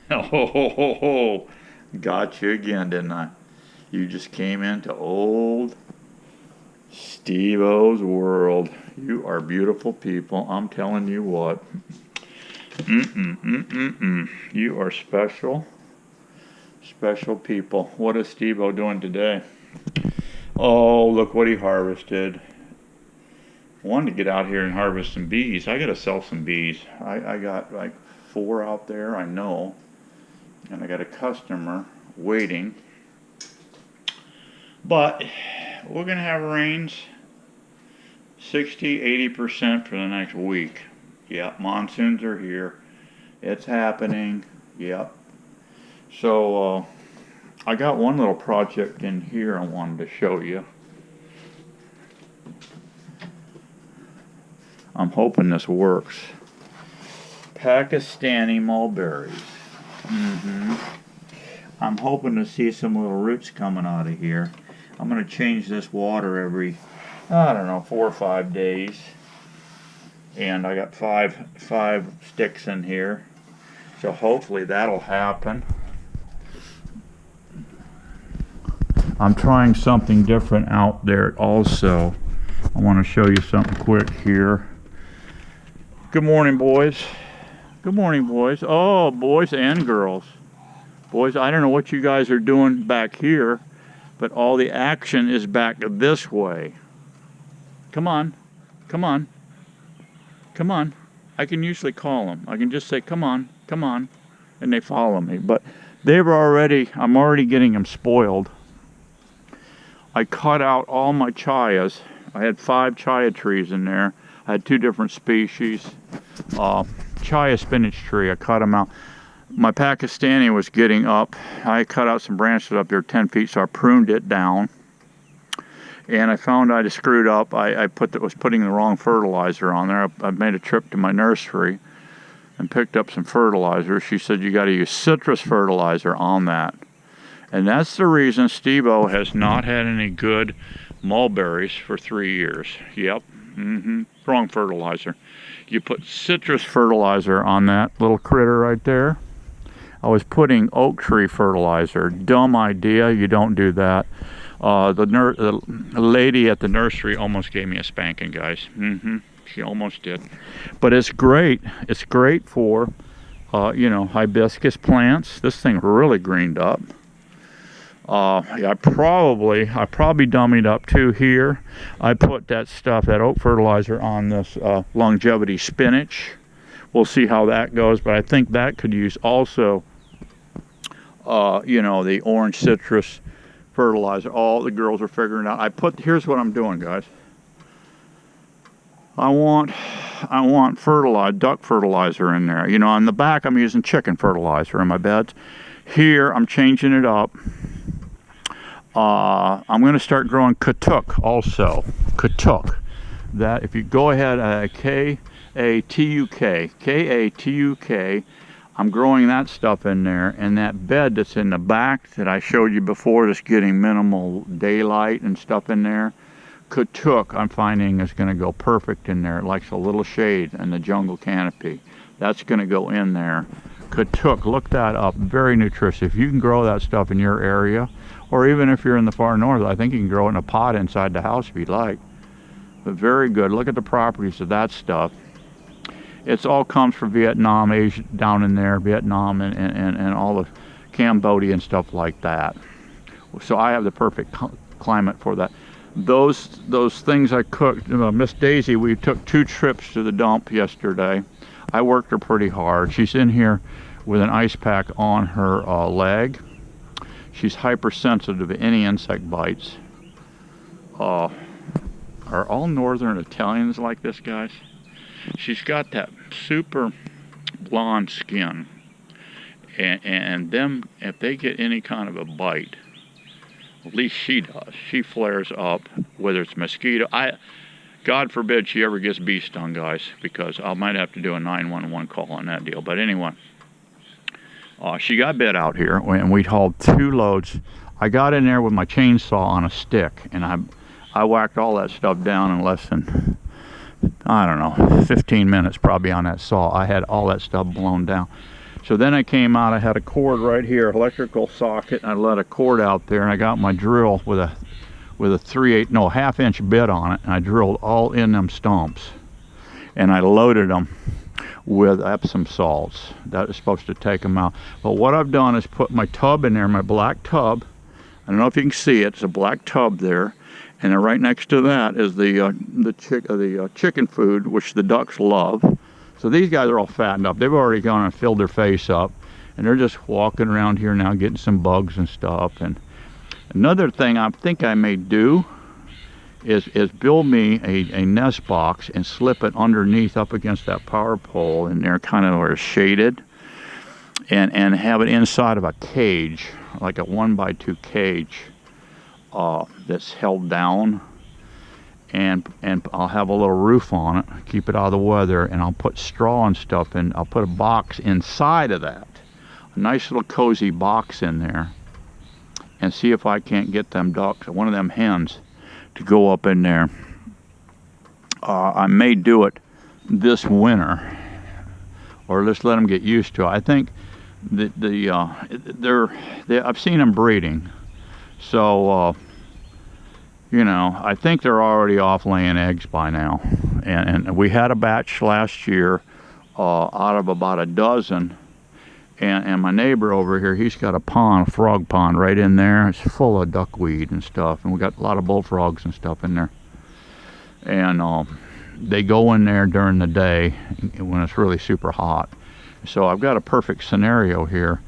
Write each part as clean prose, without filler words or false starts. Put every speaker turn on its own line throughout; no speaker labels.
Oh, ho, ho, ho, ho. Got you again, didn't I? You just came into old Steve-O's world. You are beautiful people. I'm telling you what. You are special, special people. What is Steve-O doing today? Oh, look what he harvested. Wanted to get out here and harvest some bees. I got to sell some bees. I got like 4 out there, I know. And I got a customer waiting. But we're going to have rains 60-80% for the next week. Yep, monsoons are here. It's happening. Yep. So I got one little project in here I wanted to show you. I'm hoping this works. Pakistani mulberries. I'm hoping to see some little roots coming out of here. I'm going to change this water every, I don't know, 4 or 5 days. And I got five sticks in here. So hopefully that'll happen. I'm trying something different out there also. I want to show you something quick here. Good morning, boys. Good morning, boys. Oh, boys and girls. Boys, I don't know what you guys are doing back here, but all the action is back this way. Come on. Come on. Come on. I can usually call them. I can just say, come on, and they follow me. But I'm already getting them spoiled. I cut out all my chias. I had 5 chia trees in there. I had 2 different species. Chia spinach tree, I cut them out. My Pakistani was getting up. I cut out some branches up there 10 feet, so I pruned it down. And I found I'd screwed up. I was putting the wrong fertilizer on there. I made a trip to my nursery and picked up some fertilizer. She said you got to use citrus fertilizer on that. And that's the reason Steve-O has not had any good mulberries for 3 years. Yep. Wrong fertilizer. You put citrus fertilizer on that little critter right there. I was putting oak tree fertilizer. Dumb idea. You don't do that. The lady at the nursery almost gave me a spanking, guys. She almost did. But it's great. It's great for, hibiscus plants. This thing really greened up. I probably dummied up too here. I put that oak fertilizer on this longevity spinach. We'll see how that goes, but I think that could use also, the orange citrus fertilizer. All the girls are figuring out. Here's what I'm doing, guys. I want duck fertilizer in there. On the back I'm using chicken fertilizer in my beds. Here I'm changing it up. I'm going to start growing katuk also. Katuk. That if you go ahead, K-A-T-U-K. I'm growing that stuff in there, and that bed that's in the back that I showed you before that's getting minimal daylight and stuff in there, katuk I'm finding is going to go perfect in there. It likes a little shade and the jungle canopy. That's going to go in there. Katuk, look that up. Very nutritious. If you can grow that stuff in your area, or even if you're in the far north, I think you can grow it in a pot inside the house if you'd like. But very good. Look at the properties of that stuff. It's all comes from Vietnam, Asia, down in there, Vietnam and all the Cambodia and stuff like that. So I have the perfect climate for that. Those things I cooked, Miss Daisy, we took 2 trips to the dump yesterday. I worked her pretty hard. She's in here with an ice pack on her leg. She's hypersensitive to any insect bites. Are all northern Italians like this, guys? She's got that super blonde skin, and them, if they get any kind of a bite, at least she does, she flares up, whether it's mosquito. God forbid she ever gets bee stung, guys, because I might have to do a 911 call on that deal. But anyway, she got bit out here, and we hauled 2 loads. I got in there with my chainsaw on a stick, and I whacked all that stuff down in less than, I don't know, 15 minutes probably on that saw. I had all that stuff blown down. So then I came out, I had a cord right here, electrical socket, and I let a cord out there, and I got my drill with a 3/8, half-inch bit on it, and I drilled all in them stumps, and I loaded them with Epsom salts. That is supposed to take them out. But what I've done is put my tub in there, my black tub. I don't know if you can see it. It's a black tub there, and then right next to that is the chicken food, which the ducks love. So these guys are all fattened up. They've already gone and filled their face up, and they're just walking around here now getting some bugs and stuff. And another thing I think I may do is build me a nest box and slip it underneath up against that power pole in there, kind of where it's shaded, and have it inside of a cage, like a 1x2 cage that's held down. And I'll have a little roof on it, keep it out of the weather, and I'll put straw and stuff in. I'll put a box inside of that, a nice little cozy box in there, and see if I can't get them ducks, one of them hens, to go up in there. I may do it this winter, or just let them get used to it. I think that I've seen them breeding, so. You know, I think they're already off laying eggs by now. And we had a batch last year out of about a dozen. And my neighbor over here, he's got a pond, a frog pond right in there. It's full of duckweed and stuff. And we got a lot of bullfrogs and stuff in there. And they go in there during the day when it's really super hot. So I've got a perfect scenario here.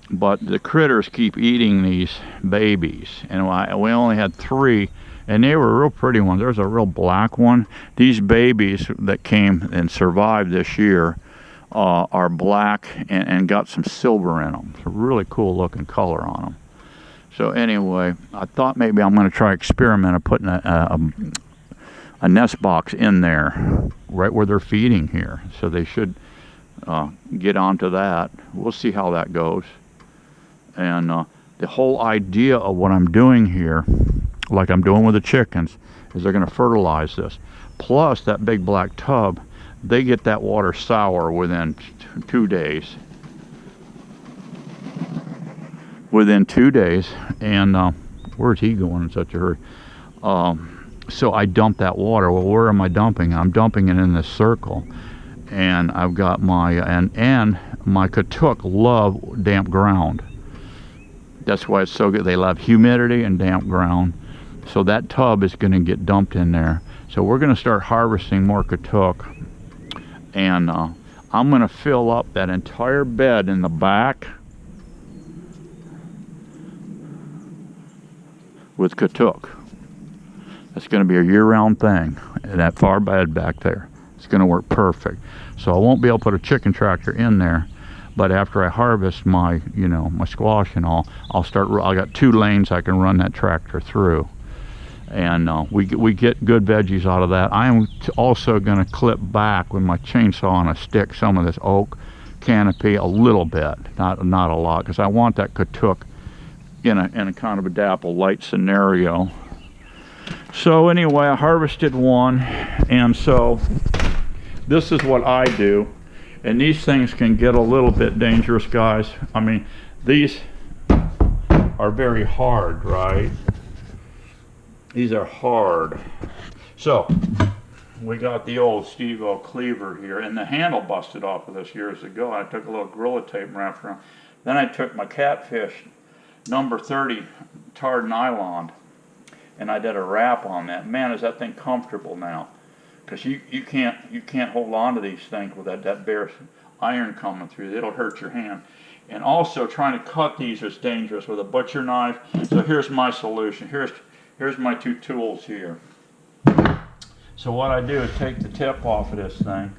But the critters keep eating these babies, and we only had 3, and they were real pretty ones. There's a real black one. These babies that came and survived this year are black and got some silver in them. It's a really cool looking color on them. So anyway, I thought maybe I'm going to try experiment of putting a nest box in there, right where they're feeding here. So they should get onto that. We'll see how that goes. And the whole idea of what I'm doing here, like I'm doing with the chickens, is they're going to fertilize this. Plus, that big black tub, they get that water sour within 2 days. Within 2 days. And where's he going in such a hurry? So I dump that water. Well, where am I dumping? I'm dumping it in this circle. And I've got my, and my Katuk love damp ground. That's why it's so good. They love humidity and damp ground. So that tub is going to get dumped in there. So we're going to start harvesting more Katuk. And I'm going to fill up that entire bed in the back with Katuk. That's going to be a year-round thing. And that far bed back there. It's going to work perfect. So I won't be able to put a chicken tractor in there. But after I harvest my, my squash and all, I got 2 lanes I can run that tractor through. And we get good veggies out of that. I am also going to clip back with my chainsaw on a stick some of this oak canopy a little bit, not a lot, because I want that Katuk in a kind of a dapple light scenario. So anyway, I harvested one, and so this is what I do. And these things can get a little bit dangerous, guys. I mean, these are very hard, right? These are hard. So, we got the old Steve-O cleaver here, and the handle busted off of this years ago. I took a little Gorilla Tape and wrapped around. Then I took my Catfish number 30 tarred nylon, and I did a wrap on that. Man, is that thing comfortable now. Because you can't hold on to these things with that bare iron coming through. It'll hurt your hand. And also trying to cut these is dangerous with a butcher knife. So here's my solution. Here's my 2 tools here. So what I do is take the tip off of this thing.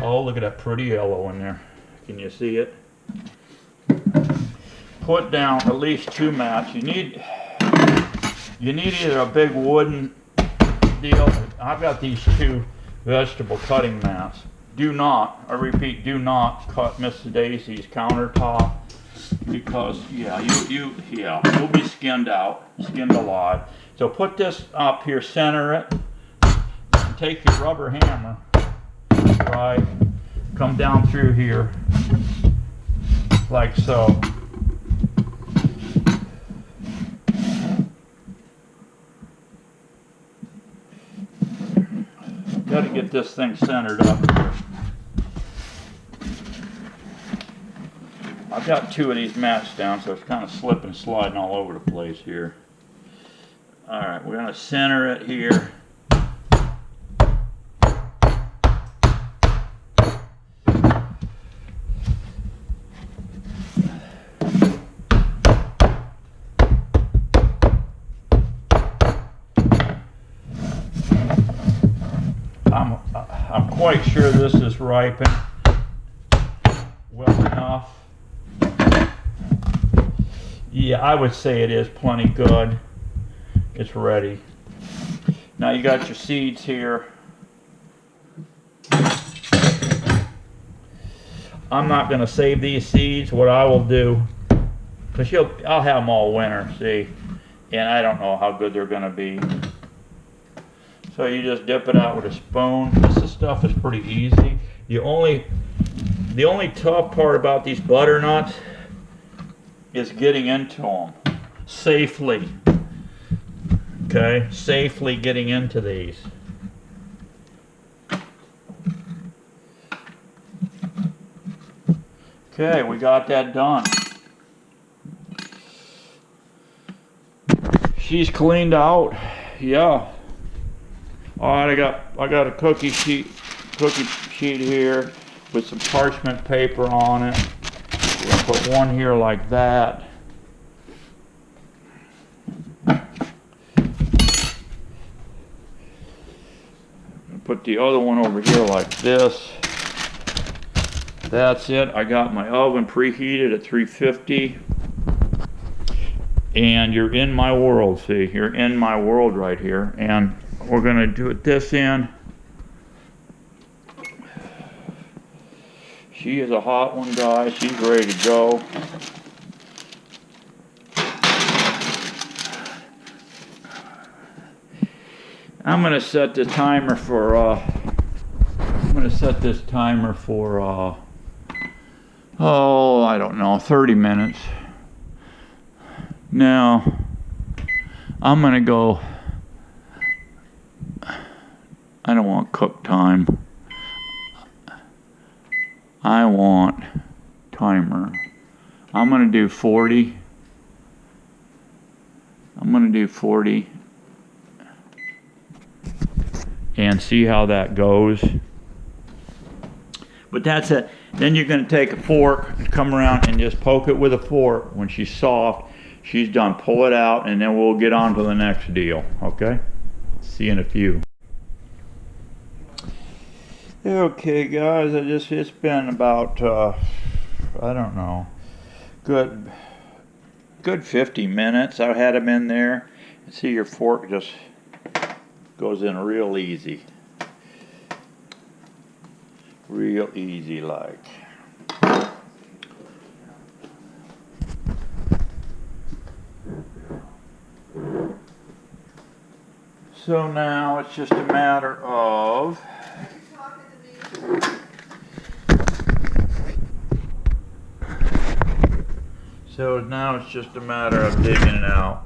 Oh, look at that pretty yellow in there. Can you see it? Put down at least 2 mats. You need either a big wooden deal. I've got these 2 vegetable cutting mats. Do not, I repeat, do not cut Mrs. Daisy's countertop, because you'll be skinned alive. So put this up here, center it, and take your rubber hammer right? Come down through here, like so. Got to get this thing centered up here. I've got two of these mats down, so it's kind of slipping and sliding all over the place here. Alright, we're going to center it here. I'm quite sure this is ripened well enough. Yeah, I would say it is plenty good. It's ready. Now you got your seeds here. I'm not going to save these seeds. What I will do, because I'll have them all winter, see, and I don't know how good they're going to be. So you just dip it out with a spoon. This stuff is pretty easy. The only tough part about these butternuts is getting into them safely. Okay, safely getting into these. Okay, we got that done. She's cleaned out. Yeah. All right, I got a cookie sheet here with some parchment paper on it. We're gonna put one here like that. Put the other one over here like this. That's it. I got my oven preheated at 350. And you're in my world, see? You're in my world right here. And we're gonna do it this end. She is a hot one, guys. She's ready to go. I'm gonna set the timer for oh, I don't know, 30 minutes. Now I'm gonna go. I don't want cook time. I want timer. I'm gonna do 40. I'm gonna do 40 and see how that goes. But that's it. Then you're gonna take a fork and come around and just poke it with a fork. When she's soft, she's done. Pull it out, and then we'll get on to the next deal. Okay? See you in a few. Okay, guys, it's been about I don't know, good 50 minutes. I had them in there. See, your fork just goes in real easy, like. So now it's just a matter of digging it out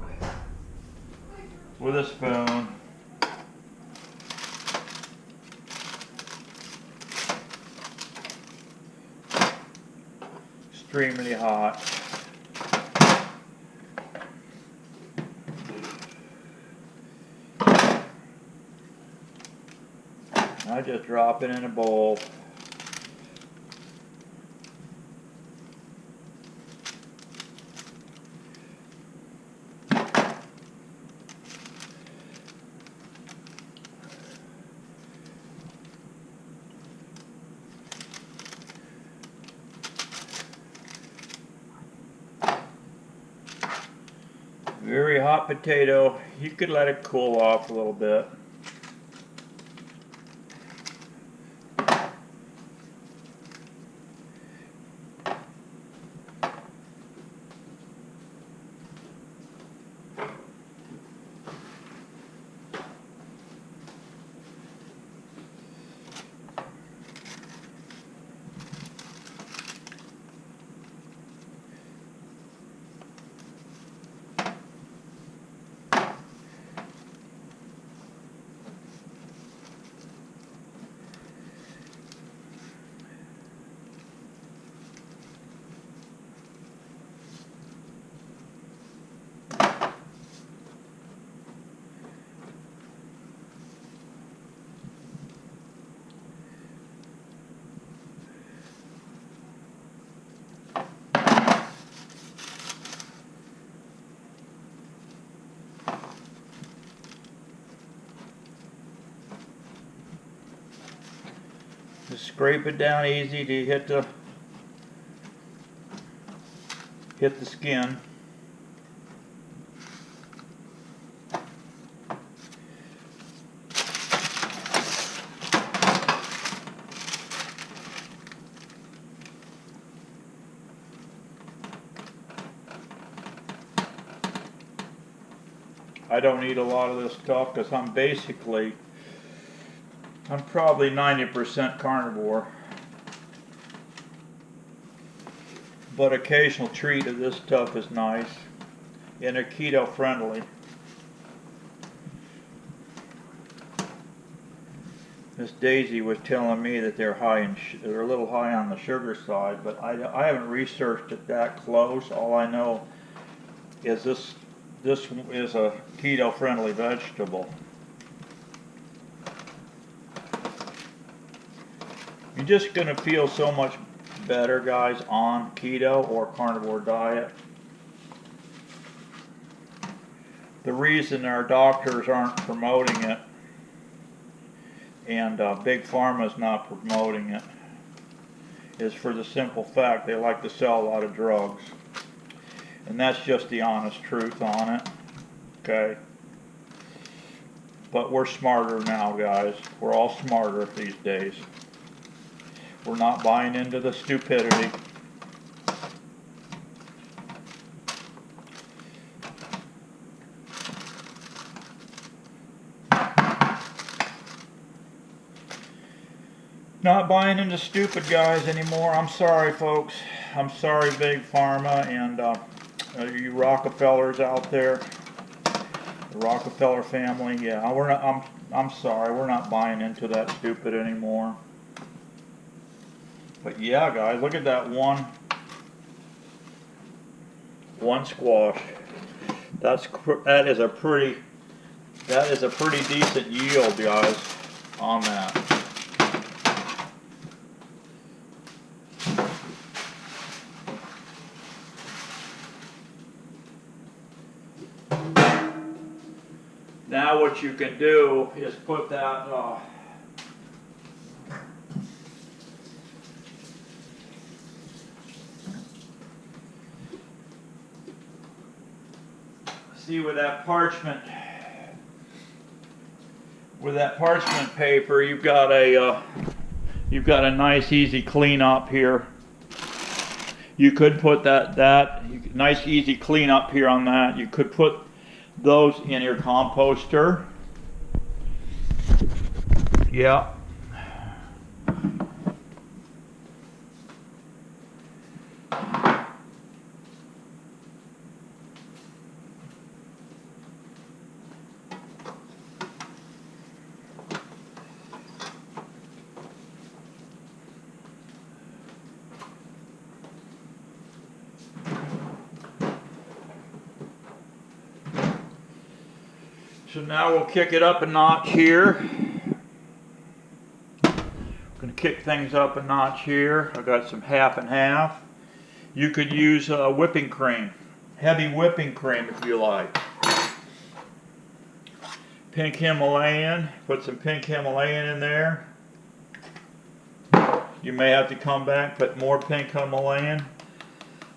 with a spoon. Extremely hot. I just drop it in a bowl. Very hot potato. You could let it cool off a little bit. scrape it down easy to hit the skin. I don't eat a lot of this stuff because I'm probably 90% carnivore. But occasional treat of this stuff is nice, and they're keto friendly. Miss Daisy was telling me that they're a little high on the sugar side, but I haven't researched it that close. All I know is this is a keto friendly vegetable. You're just going to feel so much better, guys, on keto or carnivore diet. The reason our doctors aren't promoting it and Big Pharma's not promoting it is for the simple fact they like to sell a lot of drugs. And that's just the honest truth on it. Okay? But we're smarter now, guys. We're all smarter these days. We're not buying into the stupidity. Not buying into stupid guys anymore. I'm sorry, folks. I'm sorry, Big Pharma and you Rockefellers out there. The Rockefeller family. Yeah, we're not. I'm sorry. We're not buying into that stupid anymore. But yeah, guys, look at that one squash. That is a pretty decent yield, guys, on that. Now what you can do is put that see with that parchment paper, you've got a nice easy cleanup here. You could put that nice easy cleanup here on that. You could put those in your composter. Yeah. So now we'll kick it up a notch here. Going to kick things up a notch here. I got some half and half. You could use whipping cream, heavy whipping cream if you like. Pink Himalayan, put some pink Himalayan in there. You may have to come back, put more pink Himalayan.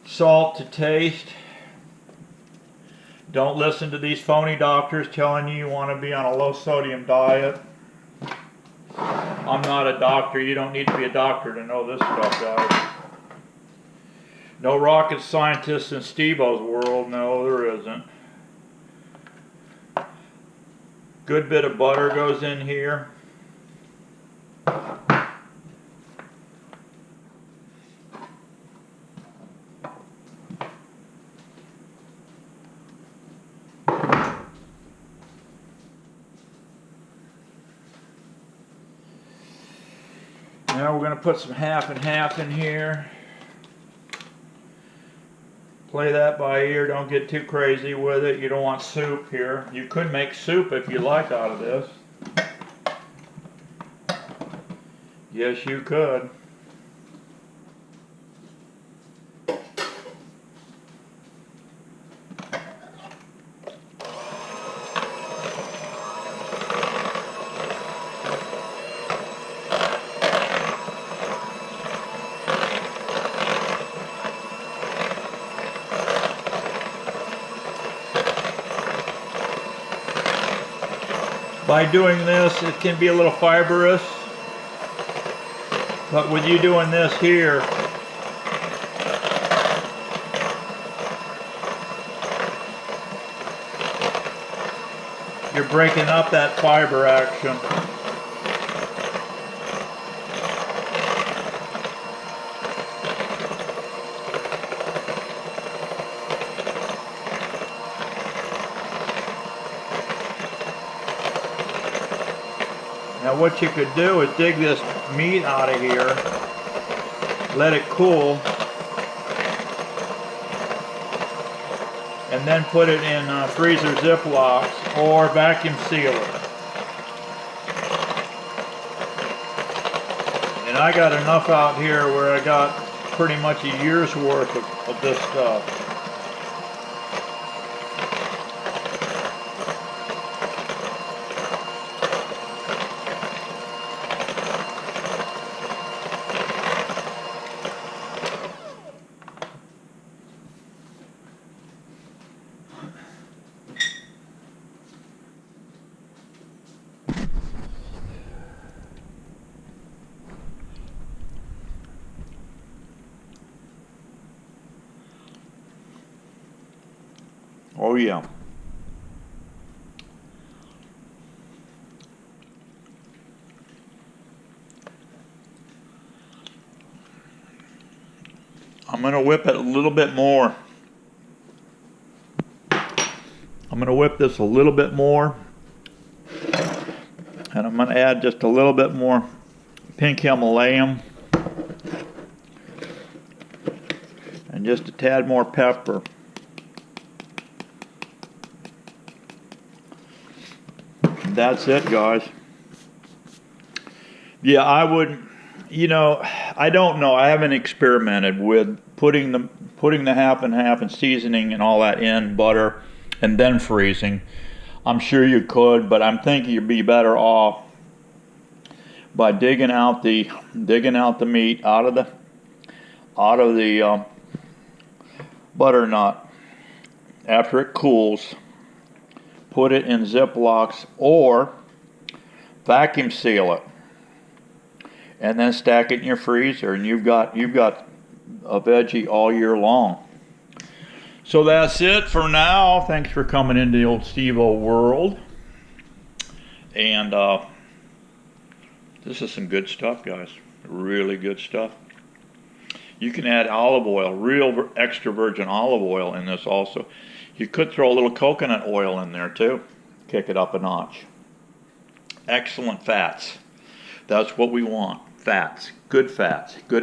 Salt to taste. Don't listen to these phony doctors telling you want to be on a low sodium diet. I'm not a doctor. You don't need to be a doctor to know this stuff, guys. No rocket scientists in Steve-O's world. No, there isn't. Good bit of butter goes in here. Now we're going to put some half and half in here. Play that by ear. Don't get too crazy with it. You don't want soup here. You could make soup if you like out of this. Yes, you could. By doing this, it can be a little fibrous, but with you doing this here, you're breaking up that fiber action. Now what you could do is dig this meat out of here, let it cool, and then put it in freezer Ziplocs or vacuum seal it. And I got enough out here where I got pretty much a year's worth of this stuff. Oh yeah. I'm going to whip it a little bit more. I'm going to whip this a little bit more. And I'm going to add just a little bit more pink Himalayan. And just a tad more pepper. That's it, guys. Yeah, I would, you know, I don't know. I haven't experimented with putting the half and half and seasoning and all that in butter and then freezing. I'm sure you could, but I'm thinking you'd be better off by digging out the meat out of the butternut after it cools. Put it in Ziplocs or vacuum seal it, and then stack it in your freezer, and you've got a veggie all year long. So that's it for now. Thanks for coming into the old Steve-O world, and this is some good stuff, guys. Really good stuff. You can add olive oil, real extra virgin olive oil in this also. You could throw a little coconut oil in there too. Kick it up a notch. Excellent fats. That's what we want. Fats. Good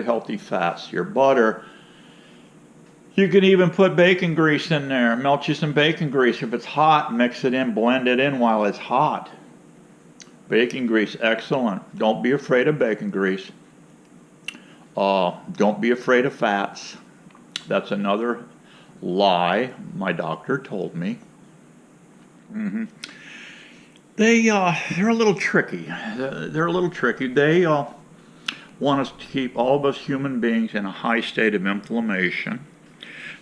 healthy fats. Your butter. You can even put bacon grease in there. Melt you some bacon grease. If it's hot, mix it in, blend it in while it's hot. Bacon grease, excellent. Don't be afraid of bacon grease. Don't be afraid of fats. That's another lie my doctor told me. They're a little tricky. They're a little tricky. They want us to keep all of us human beings in a high state of inflammation.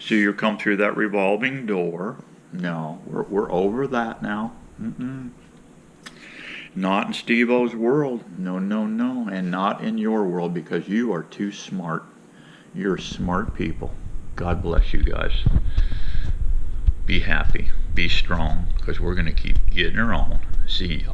So you come through that revolving door. No, we're over that now. Not in Steve-O's world. No, no, no. And not in your world, because you are too smart. You're smart people. God bless you guys. Be happy. Be strong, because we're going to keep getting her on. See ya.